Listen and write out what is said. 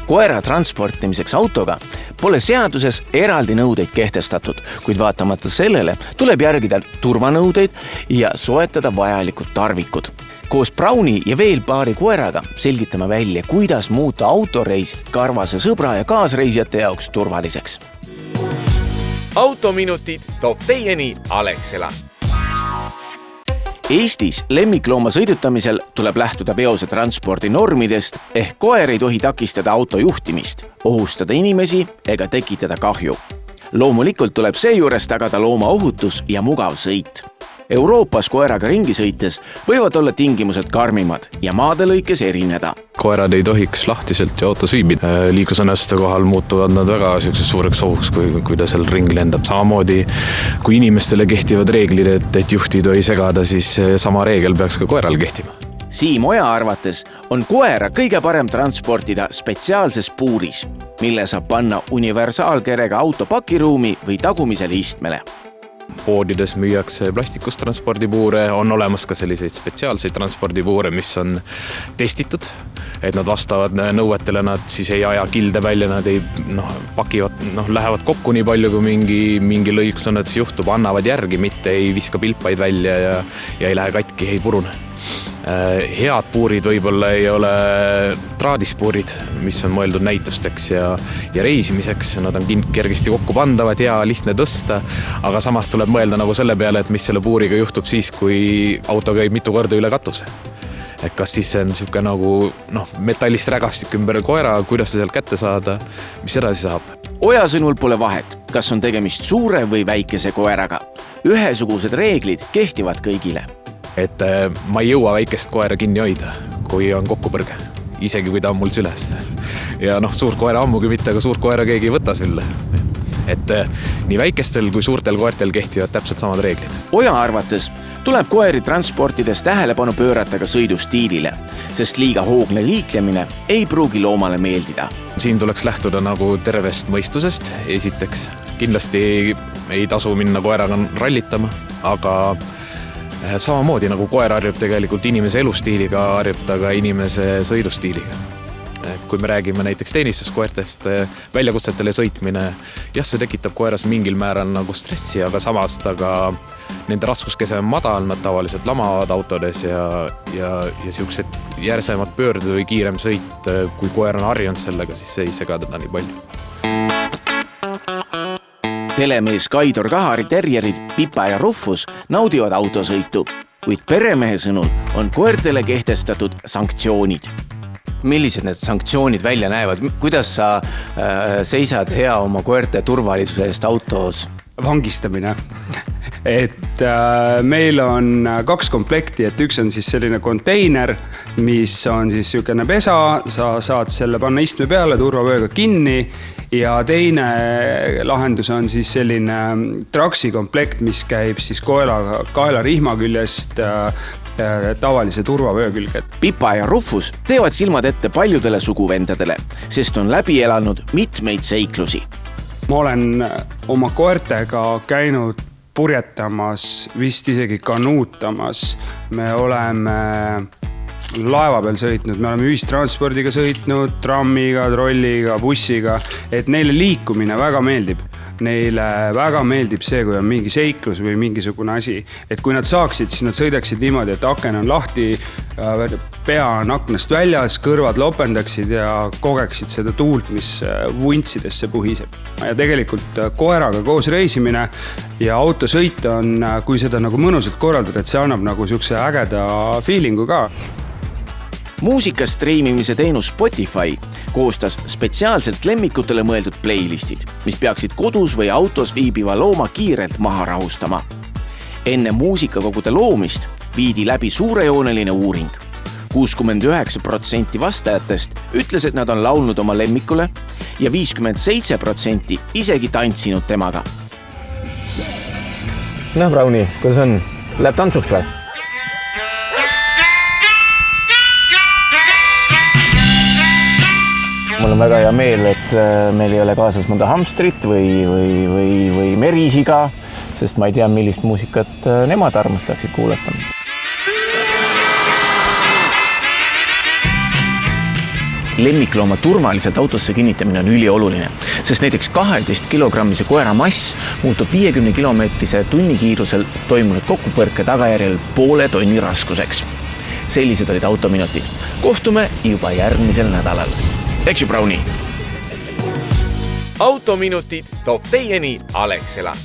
Koera transportimiseks autoga pole seaduses eraldi nõudeid kehtestatud, kuid vaatamata sellele tuleb järgida turvanõudeid ja soetada vajalikud tarvikud. Koos Browni ja veel paari koeraga selgitame välja, kuidas muuta autoreis karvase sõbra ja kaasreisijate jaoks turvaliseks. Autominutid toob teieni Alexela. Eestis lemmiklooma sõidutamisel tuleb lähtuda veosetranspordi normidest ehk koer ei tohi takistada auto juhtimist, ohustada inimesi ega tekitada kahju. Loomulikult tuleb seejuures tagada looma ohutus ja mugav sõit. Euroopas koeraga ringi sõites võivad olla tingimused karmimad ja maade lõikes erineda. Koerad ei tohiks lahtiselt ja autos viibida. Liiklusõnnetuste kohal muutuvad nad väga suureks ohuks, kui ta seal ringi lendab. Samamoodi, kui inimestele kehtivad reeglid, et juht ei tohi segada, siis sama reegel peaks ka koeral kehtima. Siim Oja arvates on koera kõige parem transportida spetsiaalses puuris, mille saab panna universaalkerega auto pakiruumi või tagumisele istmele. Poodides müüakse plastikust transpordipuure, on olemas ka selliseid spetsiaalseid transpordipuure, mis on testitud, et nad vastavad nõuetele, nad siis ei aja kilde välja, nad ei pakivad, lähevad kokku nii palju, kui mingi lõikusõnnetus juhtub, annavad järgi, mitte ei viska pilpaid välja ja ei lähe katki, ei purune. Head puurid võib-olla ei ole traadispuurid, mis on mõeldud näitusteks ja reisimiseks. Nad on kergesti kokku pandavad ja lihtne tõsta, aga samas tuleb mõelda nagu selle peale, et mis selle puuriga juhtub siis, kui auto käib mitu korda üle katuse. Et kas siis see on siuke nagu metallist rägastik ümber koera, kuidas see sealt kätte saada, mis edasi saab? Oja sõnul pole vahet, kas on tegemist suure või väikese koeraga. Ühesugused reeglid kehtivad kõigile. Et ma ei jõua väikest koera kinni hoida, kui on kokkupõrge, isegi kui ta on mul süles. Ja suur koera ammugi mitte, aga suur koera keegi ei võta sülle. Et nii väikestel kui suurtel koertel kehtivad täpselt samad reeglid. Oja arvates tuleb koeri transportides tähelepanu pöörata ka sõidustiilile, sest liiga hoogne liiklemine ei pruugi loomale meeldida. Siin tuleks lähtuda nagu tervest mõistusest. Esiteks, kindlasti ei tasu minna koeraga rallitama, aga samamoodi nagu koer harjub tegelikult inimese elustiiliga, harjub ta ka inimese sõidustiiliga. Kui me räägime näiteks teenistuskoertest, väljakutsetele sõitmine, see tekitab koeras mingil määral nagu stressi, aga samas ta nende raskuskese on madal, nad tavaliselt lamavad autodes ja siuksed järsemad pöörded või kiirem sõit, kui koer on harjunud sellega, siis see ei sega teda nii palju. Telemees Kaidor Kahari terrierid Pipa ja Rufus naudivad autosõitu, kuid peremehe sõnul on koertele kehtestatud sanktsioonid. Millised need sanktsioonid välja näevad? Kuidas sa seisad hea oma koerte turvalisuse eest autos? Vangistamine. Et meil on 2 komplekti, et üks on siis selline konteiner, mis on siis sükene pesa, sa saad selle panna istme peale turvavööga kinni ja teine lahendus on siis selline traksi komplekt, mis käib siis kaela rihma küljest tavalise turvavöö külge. Pipa ja Rufus teevad silmad ette paljudele suguvendadele, sest on läbi elanud mitmeid seiklusi. Ma olen oma koertega käinud purjetamas, vist isegi kanuutamas. Me oleme laeva peal sõitnud, me oleme ühistranspordiga sõitnud, trammiga, trolliga, bussiga, et neile liikumine väga meeldib. Neile väga meeldib see, kui on mingi seiklus või mingisugune asi. Et kui nad saaksid, siis nad sõidaksid niimoodi, et aken on lahti, pea on aknast väljas, kõrvad lopendaksid ja kogeksid seda tuult, mis vuntsidesse puhiseb. Ja tegelikult koeraga koos reisimine ja autosõit on, kui seda nagu mõnusalt korraldada, et see annab nagu siukse ägeda feelingu ka. Muusika striimimise teenus Spotify koostas spetsiaalselt lemmikutele mõeldud playlistid, mis peaksid kodus või autos viibiva looma kiirelt maha rahustama. Enne muusikakogude loomist viidi läbi suurejooneline uuring. 69% vastajatest ütles, et nad on laulnud oma lemmikule ja 57% isegi tantsinud temaga. Browni, kuidas on? Läheb tantsuks või? Mul on väga hea meel, et meil ei ole kaasas mõnda hamstrit või merisiga, sest ma ei tea, millist muusikat nemad armastaksid kuulata. lemmiklooma turvaliselt autosse kinnitamine on ülioluline, sest näiteks 12-kilogrammise koera mass muutub 50-kilomeetrise tunnikiirusel toimunud kokkupõrke tagajärjel poole tonni raskuseks. Sellised olid autominutid. Kohtume juba järgmisel nädalal. Eks ju, Brownie? autominutid toob teieni Alexela.